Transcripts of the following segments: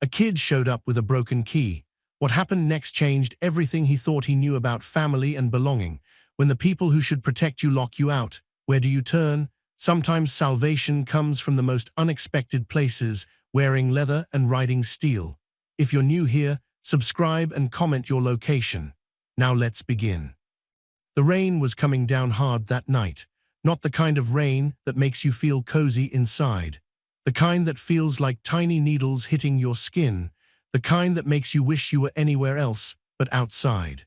A kid showed up with a broken key. What happened next changed everything he thought he knew about family and belonging. When the people who should protect you lock you out, where do you turn? Sometimes salvation comes from the most unexpected places, wearing leather and riding steel. If you're new here, subscribe and comment your location. Now let's begin. The rain was coming down hard that night. Not the kind of rain that makes you feel cozy inside. The kind that feels like tiny needles hitting your skin. The kind that makes you wish you were anywhere else but outside.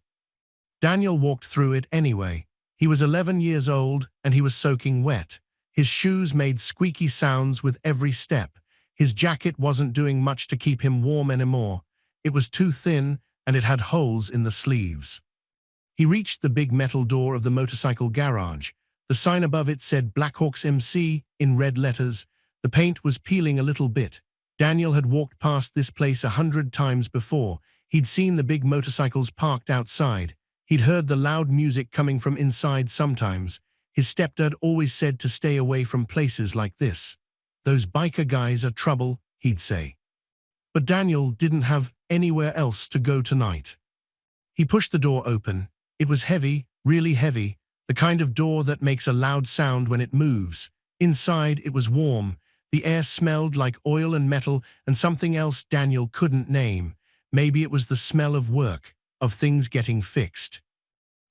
Daniel walked through it anyway. He was 11 years old and he was soaking wet. His shoes made squeaky sounds with every step. His jacket wasn't doing much to keep him warm anymore. It was too thin and it had holes in the sleeves. He reached the big metal door of the motorcycle garage. The sign above it said Blackhawks MC in red letters. The paint was peeling a little bit. Daniel had walked past this place 100 times before. He'd seen the big motorcycles parked outside. He'd heard the loud music coming from inside sometimes. His stepdad always said to stay away from places like this. Those biker guys are trouble, he'd say. But Daniel didn't have anywhere else to go tonight. He pushed the door open. It was heavy, really heavy, the kind of door that makes a loud sound when it moves. Inside, it was warm. The air smelled like oil and metal and something else Daniel couldn't name. Maybe it was the smell of work, of things getting fixed.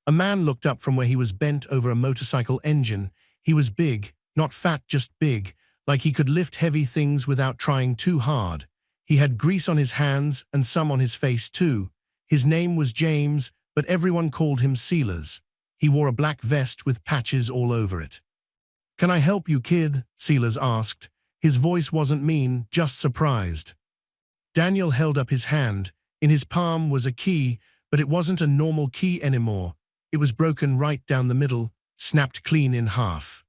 A man looked up from where he was bent over a motorcycle engine. He was big, not fat, just big, like he could lift heavy things without trying too hard. He had grease on his hands and some on his face too. His name was James, but everyone called him Sealers. He wore a black vest with patches all over it. "Can I help you, kid?" Sealers asked. His voice wasn't mean, just surprised. Daniel held up his hand. In his palm was a key, but it wasn't a normal key anymore. It was broken right down the middle, snapped clean in half.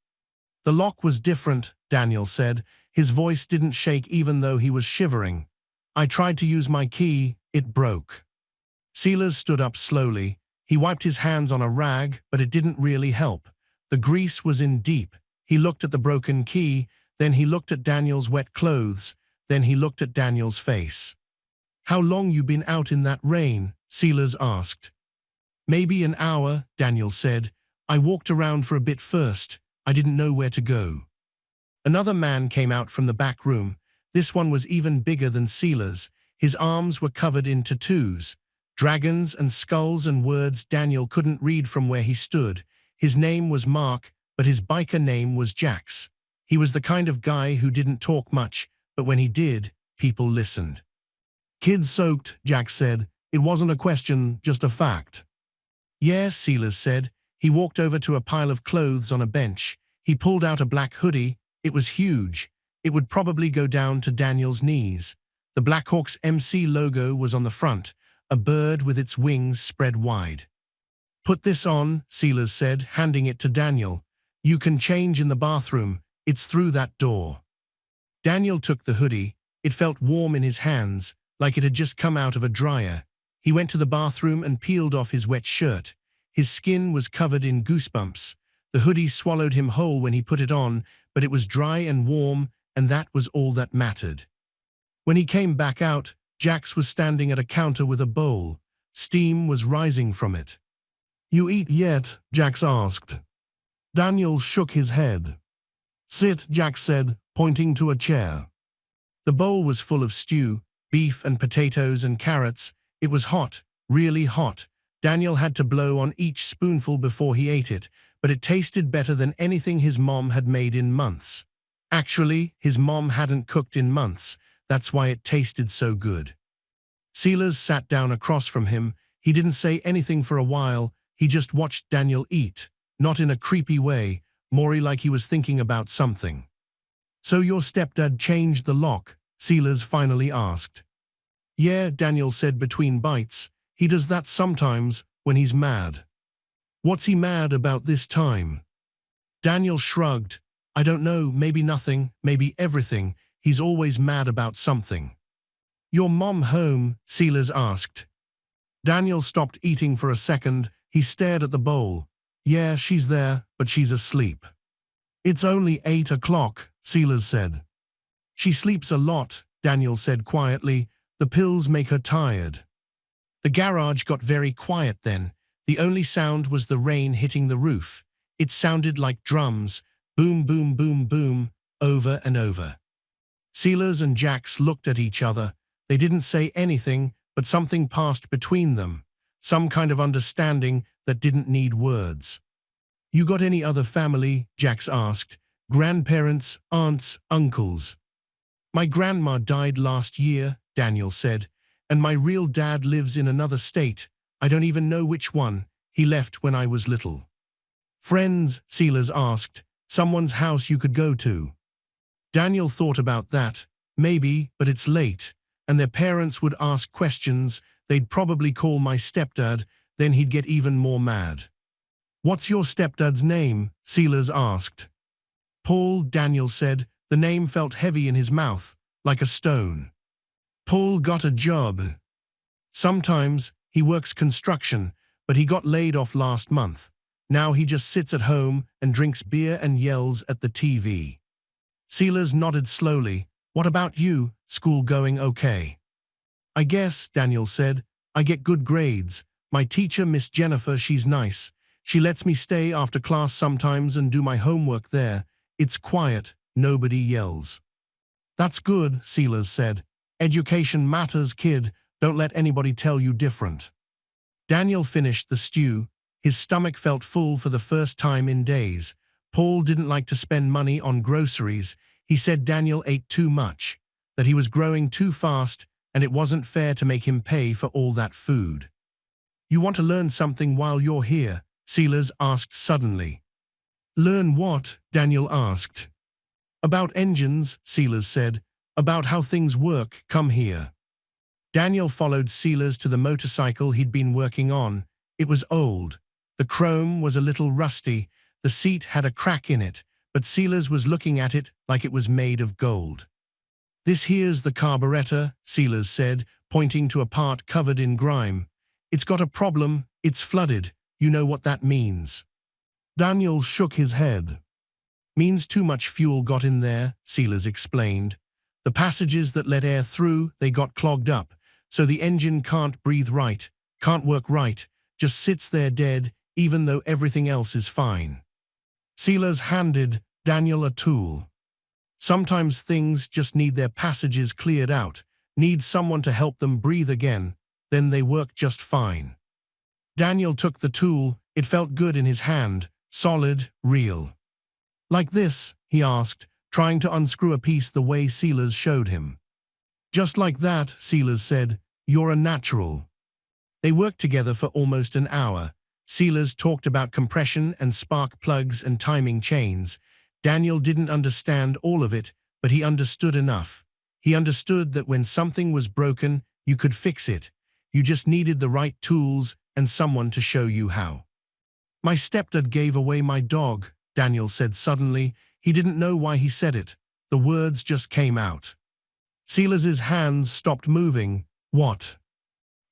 The lock was different, Daniel said. His voice didn't shake even though he was shivering. "I tried to use my key, it broke." Sealers stood up slowly. He wiped his hands on a rag, but it didn't really help. The grease was in deep. He looked at the broken key, then he looked at Daniel's wet clothes, then he looked at Daniel's face. "How long you been out in that rain?" Sealers asked. "Maybe an hour," Daniel said. "I walked around for a bit first. I didn't know where to go." Another man came out from the back room. This one was even bigger than Sealers. His arms were covered in tattoos. Dragons and skulls and words Daniel couldn't read from where he stood. His name was Mark, but his biker name was Jax. He was the kind of guy who didn't talk much, but when he did, people listened. "Kid soaked," Jax said. "It wasn't a question, just a fact." "Yeah," Sealers said. He walked over to a pile of clothes on a bench. He pulled out a black hoodie. It was huge. It would probably go down to Daniel's knees. The Blackhawks MC logo was on the front, a bird with its wings spread wide. "Put this on," Sealers said, handing it to Daniel. "You can change in the bathroom. It's through that door." Daniel took the hoodie. It felt warm in his hands, like it had just come out of a dryer. He went to the bathroom and peeled off his wet shirt. His skin was covered in goosebumps. The hoodie swallowed him whole when he put it on, but it was dry and warm, and that was all that mattered. When he came back out, Jax was standing at a counter with a bowl. Steam was rising from it. "You eat yet?" Jax asked. Daniel shook his head. "Sit," Jax said, pointing to a chair. The bowl was full of stew, beef and potatoes and carrots. It was hot, really hot. Daniel had to blow on each spoonful before he ate it, but it tasted better than anything his mom had made in months. Actually, his mom hadn't cooked in months. That's why it tasted so good. Sealers sat down across from him. He didn't say anything for a while. He just watched Daniel eat, not in a creepy way, more like he was thinking about something. "So your stepdad changed the lock?" Sealers finally asked. "Yeah," Daniel said between bites. "He does that sometimes when he's mad." "What's he mad about this time?" Daniel shrugged. "I don't know, maybe nothing, maybe everything. He's always mad about something." "Your mom home?" Sealers asked. Daniel stopped eating for a second. He stared at the bowl. "Yeah, she's there, but she's asleep." "It's only 8 o'clock, Sealers said. "She sleeps a lot," Daniel said quietly. The pills make her tired. The garage got very quiet then. The only sound was the rain hitting the roof. It sounded like drums, boom, boom, boom, boom, over and over. Silas and Jax looked at each other. They didn't say anything, but something passed between them. Some kind of understanding that didn't need words. "You got any other family?" Jax asked. "Grandparents, aunts, uncles?" "My grandma died last year," Daniel said, "and my real dad lives in another state. I don't even know which one. He left when I was little." "Friends?" Silas asked. "Someone's house you could go to?" Daniel thought about that. Maybe, but it's late. And their parents would ask questions. They'd probably call my stepdad. Then he'd get even more mad. "What's your stepdad's name?" Silas asked. "Paul," Daniel said. The name felt heavy in his mouth, like a stone. "Paul got a job. Sometimes he works construction, but he got laid off last month. Now he just sits at home and drinks beer and yells at the TV." Silas nodded slowly. "What about you? School going okay?" "I guess," Daniel said. "I get good grades. My teacher, Miss Jennifer, she's nice. She lets me stay after class sometimes and do my homework there. It's quiet. Nobody yells." "That's good," Silas said. "Education matters, kid. Don't let anybody tell you different." Daniel finished the stew. His stomach felt full for the first time in days. Paul didn't like to spend money on groceries. He said Daniel ate too much, that he was growing too fast, and it wasn't fair to make him pay for all that food. "You want to learn something while you're here?" Silas asked suddenly. "Learn what?" Daniel asked. "About engines," Silas said. "About how things work. Come here." Daniel followed Silas to the motorcycle he'd been working on. It was old. The chrome was a little rusty. The seat had a crack in it, but Silas was looking at it like it was made of gold. "This here's the carburetor," Silas said, pointing to a part covered in grime. "It's got a problem. It's flooded. You know what that means." Daniel shook his head. "Means too much fuel got in there," Silas explained. "The passages that let air through, they got clogged up, so the engine can't breathe right, can't work right, just sits there dead, even though everything else is fine." Silas handed Daniel a tool. Sometimes things just need their passages cleared out, need someone to help them breathe again, then they work just fine. Daniel took the tool. It felt good in his hand, solid, real. "Like this?" he asked, trying to unscrew a piece the way Silas showed him. "Just like that," Silas said. "You're a natural." They worked together for almost an hour. Silas talked about compression and spark plugs and timing chains. Daniel didn't understand all of it, but he understood enough. He understood that when something was broken, you could fix it. You just needed the right tools and someone to show you how. "My stepdad gave away my dog," Daniel said suddenly. He didn't know why he said it. The words just came out. Silas's hands stopped moving. "What?"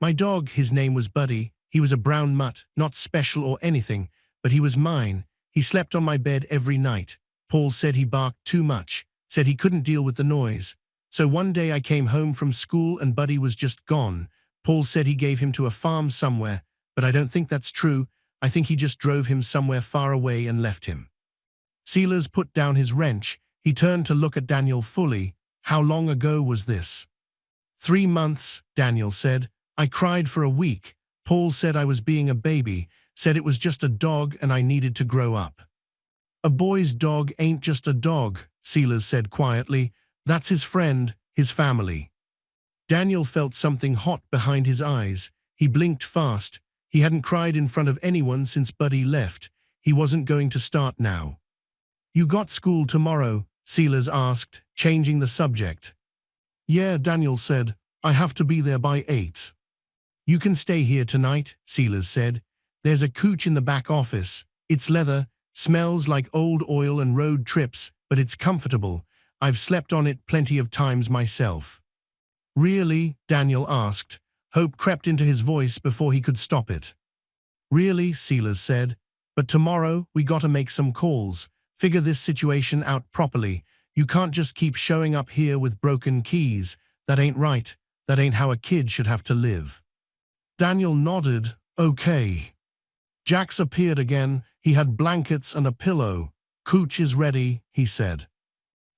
"My dog, his name was Buddy. He was a brown mutt, not special or anything, but he was mine. He slept on my bed every night. Paul said he barked too much, said he couldn't deal with the noise. So one day I came home from school and Buddy was just gone. Paul said he gave him to a farm somewhere, but I don't think that's true. I think he just drove him somewhere far away and left him." Silas put down his wrench. He turned to look at Daniel fully. "How long ago was this?" 3 months, Daniel said. "I cried for a week. Paul said I was being a baby, said it was just a dog and I needed to grow up." "A boy's dog ain't just a dog," Silas said quietly. "That's his friend, his family." Daniel felt something hot behind his eyes. He blinked fast. He hadn't cried in front of anyone since Buddy left. He wasn't going to start now. "You got school tomorrow?" Silas asked, changing the subject. "Yeah," Daniel said. "I have to be there by 8. "You can stay here tonight," Silas said. "There's a couch in the back office. It's leather, smells like old oil and road trips, but it's comfortable. I've slept on it plenty of times myself." "Really?" Daniel asked. Hope crept into his voice before he could stop it. "Really," Silas said. "But tomorrow we gotta make some calls, figure this situation out properly. You can't just keep showing up here with broken keys. That ain't right. That ain't how a kid should have to live. Daniel nodded. Okay. Jax appeared again. He had blankets and a pillow. Cooch is ready, he said.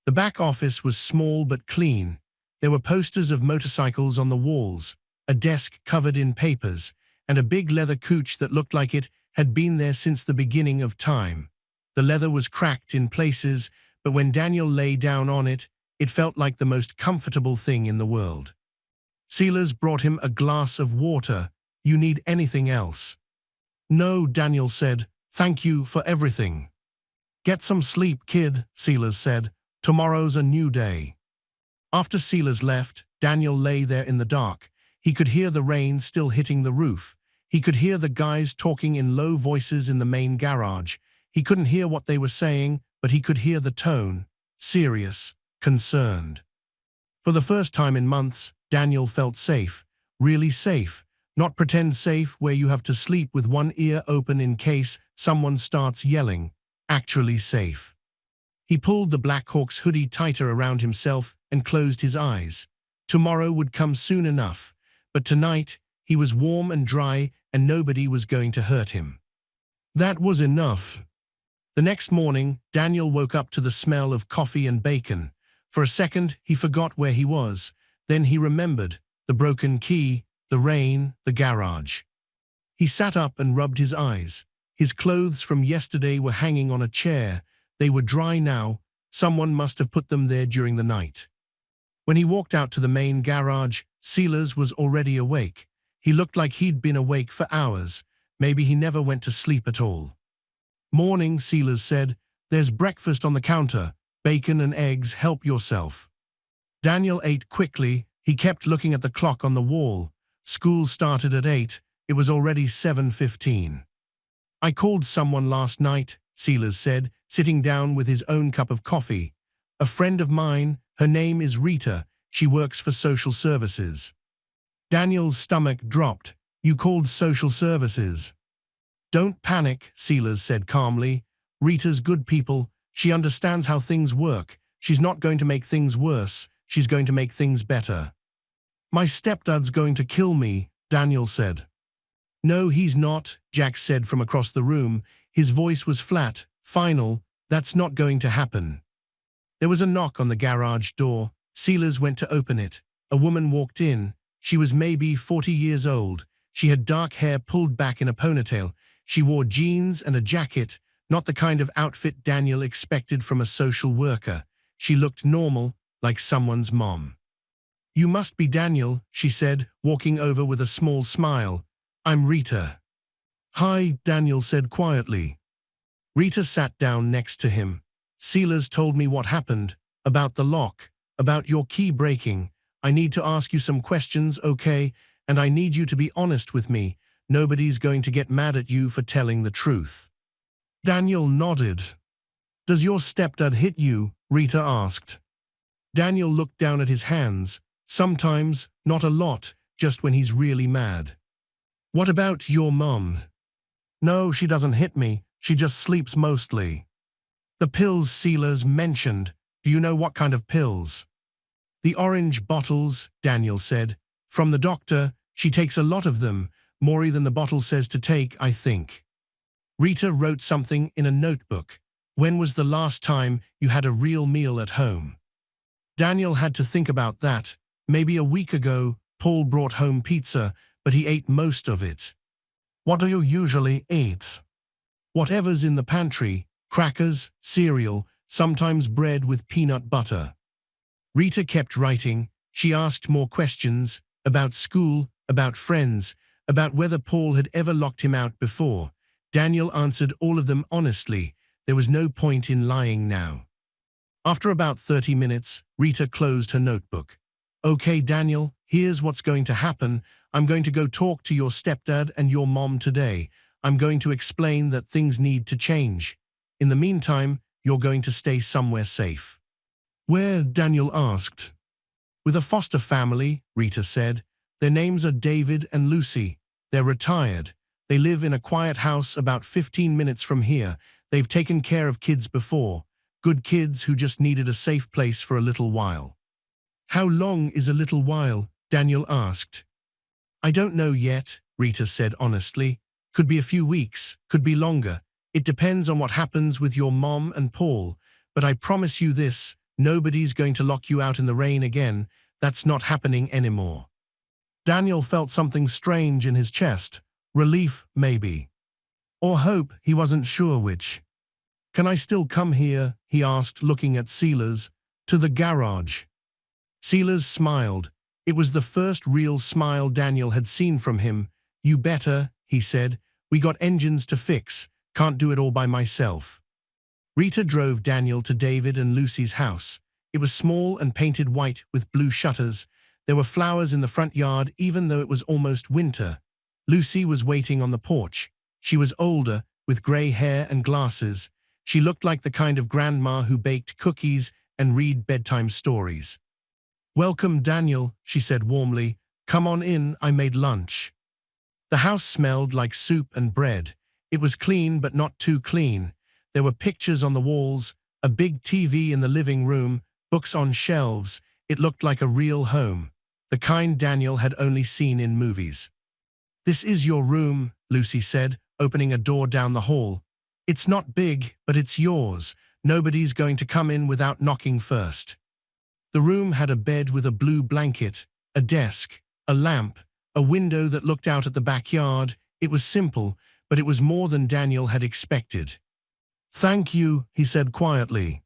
The back office was small but clean. There were posters of motorcycles on the walls, a desk covered in papers, and a big leather couch that looked like it had been there since the beginning of time. The leather was cracked in places, but when Daniel lay down on it, it felt like the most comfortable thing in the world. Sealers brought him a glass of water. You need anything else? No, Daniel said. Thank you for everything. Get some sleep, kid, Sealers said. Tomorrow's a new day. After Sealers left, Daniel lay there in the dark. He could hear the rain still hitting the roof. He could hear the guys talking in low voices in the main garage. He couldn't hear what they were saying, but he could hear the tone. Serious, concerned. For the first time in months, Daniel felt safe. Really safe. Not pretend safe where you have to sleep with one ear open in case someone starts yelling. Actually safe. He pulled the Blackhawks hoodie tighter around himself and closed his eyes. Tomorrow would come soon enough, but tonight he was warm and dry and nobody was going to hurt him. That was enough. The next morning, Daniel woke up to the smell of coffee and bacon. For a second, he forgot where he was. Then he remembered the broken key, the rain, the garage. He sat up and rubbed his eyes. His clothes from yesterday were hanging on a chair. They were dry now. Someone must have put them there during the night. When he walked out to the main garage, Sealers was already awake. He looked like he'd been awake for hours. Maybe he never went to sleep at all. Morning, Sealers said. There's breakfast on the counter. Bacon and eggs, help yourself. Daniel ate quickly. He kept looking at the clock on the wall. School started at 8. It was already 7:15. I called someone last night, Sealers said, sitting down with his own cup of coffee. A friend of mine, her name is Rita. She works for social services. Daniel's stomach dropped. You called social services? Don't panic, Sealers said calmly. Rita's good people. She understands how things work. She's not going to make things worse. She's going to make things better. My stepdad's going to kill me, Daniel said. No, he's not, Jack said from across the room. His voice was flat, final. That's not going to happen. There was a knock on the garage door. Sealers went to open it. A woman walked in. She was maybe 40 years old. She had dark hair pulled back in a ponytail. She wore jeans and a jacket, not the kind of outfit Daniel expected from a social worker. She looked normal, like someone's mom. You must be Daniel, she said, walking over with a small smile. I'm Rita. Hi, Daniel said quietly. Rita sat down next to him. Sealers told me what happened, about the lock, about your key breaking. I need to ask you some questions, okay? And I need you to be honest with me. Nobody's going to get mad at you for telling the truth. Daniel nodded. Does your stepdad hit you? Rita asked. Daniel looked down at his hands. Sometimes, not a lot, just when he's really mad. What about your mom? No, she doesn't hit me. She just sleeps mostly. The pills Sealers mentioned. Do you know what kind of pills? The orange bottles, Daniel said. From the doctor, she takes a lot of them, more than the bottle says to take, I think. Rita wrote something in a notebook. When was the last time you had a real meal at home? Daniel had to think about that. Maybe a week ago, Paul brought home pizza, but he ate most of it. What do you usually eat? Whatever's in the pantry, crackers, cereal, sometimes bread with peanut butter. Rita kept writing. She asked more questions, about school, about friends, about whether Paul had ever locked him out before. Daniel answered all of them honestly. There was no point in lying now. After about 30 minutes, Rita closed her notebook. Okay, Daniel, here's what's going to happen. I'm going to go talk to your stepdad and your mom today. I'm going to explain that things need to change. In the meantime, you're going to stay somewhere safe. Where? Daniel asked. With a foster family, Rita said. Their names are David and Lucy. They're retired. They live in a quiet house about 15 minutes from here. They've taken care of kids before. Good kids who just needed a safe place for a little while. How long is a little while? Daniel asked. I don't know yet, Rita said honestly. Could be a few weeks, could be longer. It depends on what happens with your mom and Paul. But I promise you this, nobody's going to lock you out in the rain again. That's not happening anymore. Daniel felt something strange in his chest. Relief, maybe. Or hope, he wasn't sure which. Can I still come here, he asked, looking at Silas. To the garage. Silas smiled. It was the first real smile Daniel had seen from him. You better, he said. We got engines to fix. Can't do it all by myself. Rita drove Daniel to David and Lucy's house. It was small and painted white with blue shutters. There were flowers in the front yard even though it was almost winter. Lucy was waiting on the porch. She was older, with grey hair and glasses. She looked like the kind of grandma who baked cookies and read bedtime stories. Welcome, Daniel, she said warmly. Come on in, I made lunch. The house smelled like soup and bread. It was clean but not too clean. There were pictures on the walls, a big TV in the living room, books on shelves. It looked like a real home, the kind Daniel had only seen in movies. This is your room, Lucy said, opening a door down the hall. It's not big, but it's yours. Nobody's going to come in without knocking first. The room had a bed with a blue blanket, a desk, a lamp, a window that looked out at the backyard. It was simple, but it was more than Daniel had expected. Thank you, he said quietly.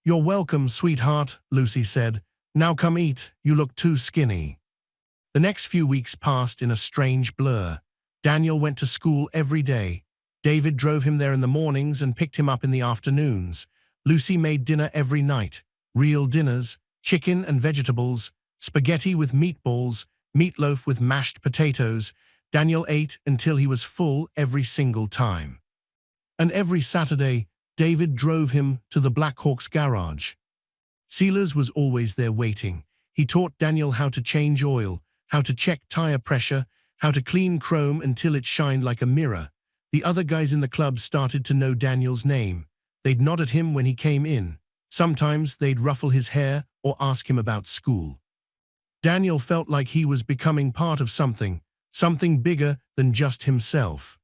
You're welcome, sweetheart, Lucy said. Now come eat, you look too skinny. The next few weeks passed in a strange blur. Daniel went to school every day. David drove him there in the mornings and picked him up in the afternoons. Lucy made dinner every night. Real dinners, chicken and vegetables, spaghetti with meatballs, meatloaf with mashed potatoes. Daniel ate until he was full every single time. And every Saturday, David drove him to the Blackhawks garage. Silas was always there waiting. He taught Daniel how to change oil, how to check tire pressure, how to clean chrome until it shined like a mirror. The other guys in the club started to know Daniel's name. They'd nod at him when he came in. Sometimes they'd ruffle his hair or ask him about school. Daniel felt like he was becoming part of something bigger than just himself.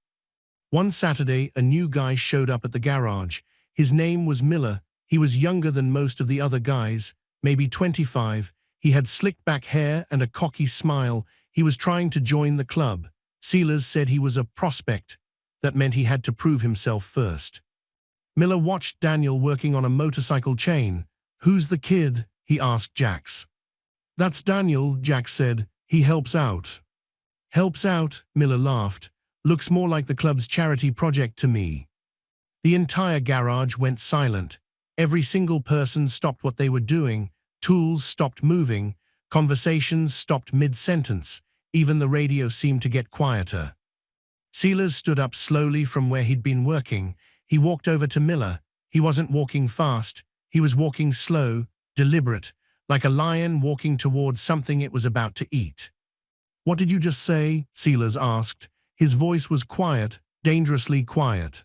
One Saturday, a new guy showed up at the garage. His name was Miller. He was younger than most of the other guys, maybe 25. He had slicked back hair and a cocky smile. He was trying to join the club. Silas said he was a prospect. That meant he had to prove himself first. Miller watched Daniel working on a motorcycle chain. Who's the kid? He asked Jax. That's Daniel, Jax said. He helps out. Helps out? Miller laughed. Looks more like the club's charity project to me. The entire garage went silent. Every single person stopped what they were doing. Tools stopped moving. Conversations stopped mid-sentence. Even the radio seemed to get quieter. Silas stood up slowly from where he'd been working. He walked over to Miller. He wasn't walking fast. He was walking slow, deliberate, like a lion walking towards something it was about to eat. What did you just say? Silas asked. His voice was quiet, dangerously quiet.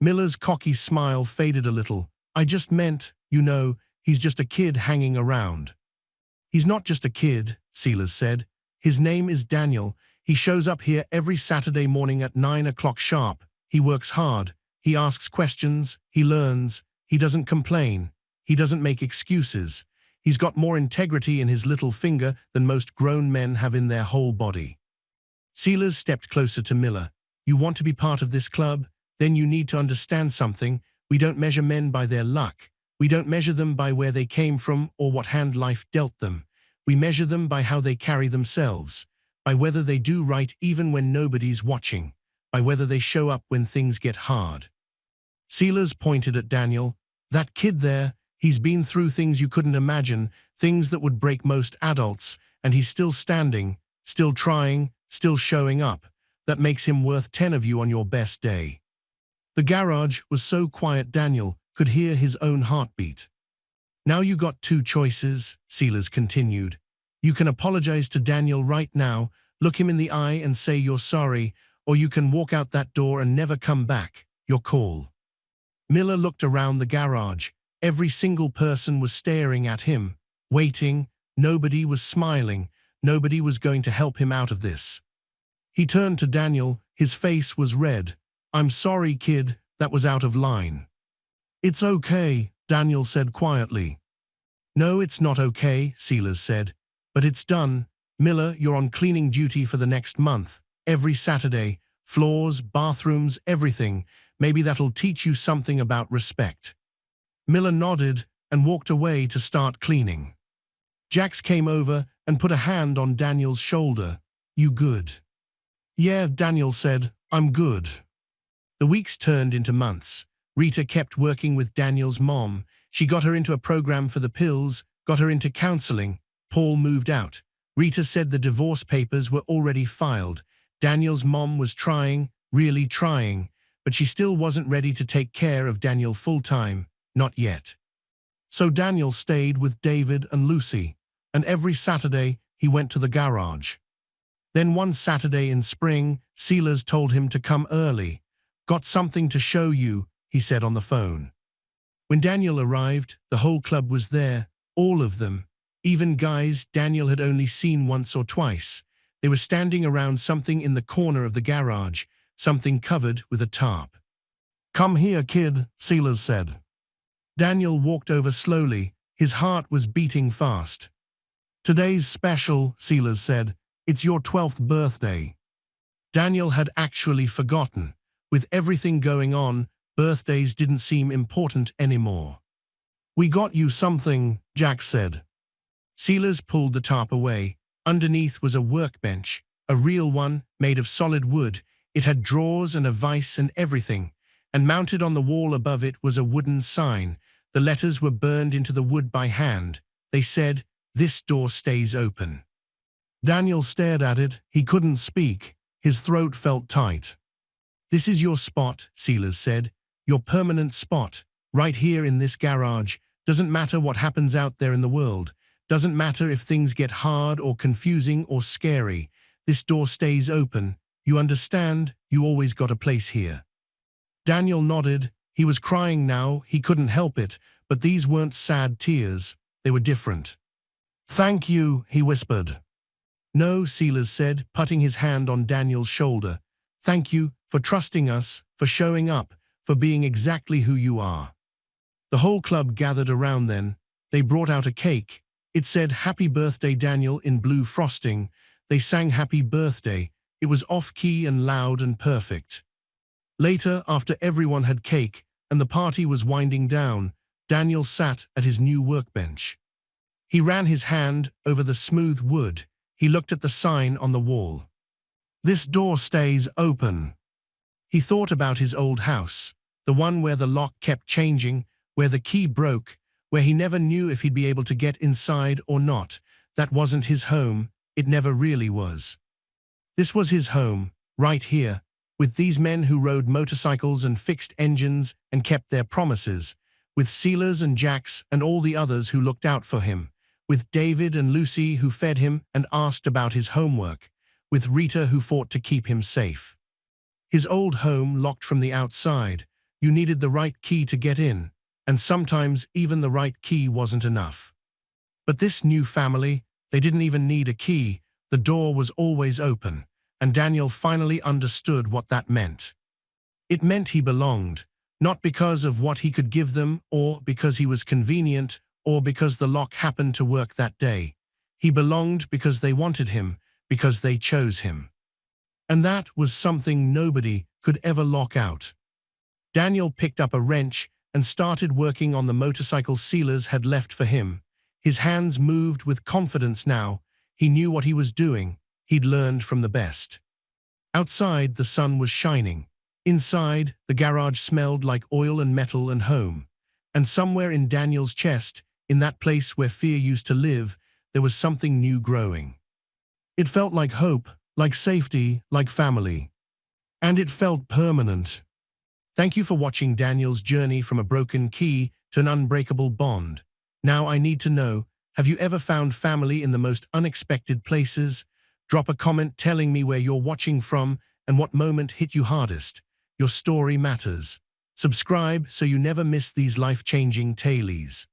Miller's cocky smile faded a little. I just meant, you know, he's just a kid hanging around. He's not just a kid, Silas said. His name is Daniel. He shows up here every Saturday morning at 9 o'clock sharp. He works hard. He asks questions. He learns. He doesn't complain. He doesn't make excuses. He's got more integrity in his little finger than most grown men have in their whole body. Silas stepped closer to Miller. You want to be part of this club? Then you need to understand something. We don't measure men by their luck. We don't measure them by where they came from or what hand life dealt them. We measure them by how they carry themselves, by whether they do right even when nobody's watching, by whether they show up when things get hard. Silas pointed at Daniel. That kid there, he's been through things you couldn't imagine, things that would break most adults, and he's still standing, still trying, still showing up. That makes him worth 10 of you on your best day. The garage was so quiet Daniel could hear his own heartbeat. Now you got two choices, Silas continued. You can apologize to Daniel right now, look him in the eye and say you're sorry, or you can walk out that door and never come back. Your call. Miller looked around the garage. Every single person was staring at him, waiting. Nobody was smiling. Nobody was going to help him out of this. He turned to Daniel. His face was red. "I'm sorry, kid, that was out of line." "It's okay," Daniel said quietly. "No, it's not okay," Silas said. "But it's done. Miller, you're on cleaning duty for the next month. Every Saturday. Floors, bathrooms, everything. Maybe that'll teach you something about respect." Miller nodded and walked away to start cleaning. Jax came over and put a hand on Daniel's shoulder. "You good?" "Yeah," Daniel said, "I'm good." The weeks turned into months. Rita kept working with Daniel's mom. She got her into a program for the pills, got her into counseling. Paul moved out. Rita said the divorce papers were already filed. Daniel's mom was trying, really trying, but she still wasn't ready to take care of Daniel full-time, not yet. So Daniel stayed with David and Lucy, and every Saturday he went to the garage. Then one Saturday in spring, Silas told him to come early. "Got something to show you," he said on the phone. When Daniel arrived, the whole club was there, all of them, even guys Daniel had only seen once or twice. They were standing around something in the corner of the garage, something covered with a tarp. "Come here, kid," Silas said. Daniel walked over slowly. His heart was beating fast. "Today's special," Silas said. "It's your 12th birthday." Daniel had actually forgotten. With everything going on, birthdays didn't seem important anymore. "We got you something," Jack said. Silas pulled the tarp away. Underneath was a workbench, a real one, made of solid wood. It had drawers and a vise and everything, and mounted on the wall above it was a wooden sign. The letters were burned into the wood by hand. They said, "This door stays open." Daniel stared at it. He couldn't speak. His throat felt tight. "This is your spot," Silas said. "Your permanent spot, right here in this garage. Doesn't matter what happens out there in the world. Doesn't matter if things get hard or confusing or scary. This door stays open. You understand? You always got a place here." Daniel nodded. He was crying now. He couldn't help it, but these weren't sad tears. They were different. "Thank you," he whispered. "No," Silas said, putting his hand on Daniel's shoulder. "Thank you for trusting us, for showing up, for being exactly who you are." The whole club gathered around then. They brought out a cake. It said, "Happy Birthday, Daniel," in blue frosting. They sang Happy Birthday. It was off-key and loud and perfect. Later, after everyone had cake and the party was winding down, Daniel sat at his new workbench. He ran his hand over the smooth wood. He looked at the sign on the wall. "This door stays open." He thought about his old house, the one where the lock kept changing, where the key broke, where he never knew if he'd be able to get inside or not. That wasn't his home. It never really was. This was his home, right here, with these men who rode motorcycles and fixed engines and kept their promises, with Silas and Jax and all the others who looked out for him, with David and Lucy who fed him and asked about his homework, with Rita who fought to keep him safe. His old home locked from the outside. You needed the right key to get in, and sometimes even the right key wasn't enough. But this new family, they didn't even need a key. The door was always open, and Daniel finally understood what that meant. It meant he belonged, not because of what he could give them, or because he was convenient, or because the lock happened to work that day. He belonged because they wanted him, because they chose him. And that was something nobody could ever lock out. Daniel picked up a wrench and started working on the motorcycle Silas had left for him. His hands moved with confidence now. He knew what he was doing. He'd learned from the best. Outside, the sun was shining. Inside, the garage smelled like oil and metal and home. And somewhere in Daniel's chest, in that place where fear used to live, there was something new growing. It felt like hope, like safety, like family. And it felt permanent. Thank you for watching Daniel's journey from a broken key to an unbreakable bond. Now I need to know, have you ever found family in the most unexpected places? Drop a comment telling me where you're watching from and what moment hit you hardest. Your story matters. Subscribe so you never miss these life-changing tales.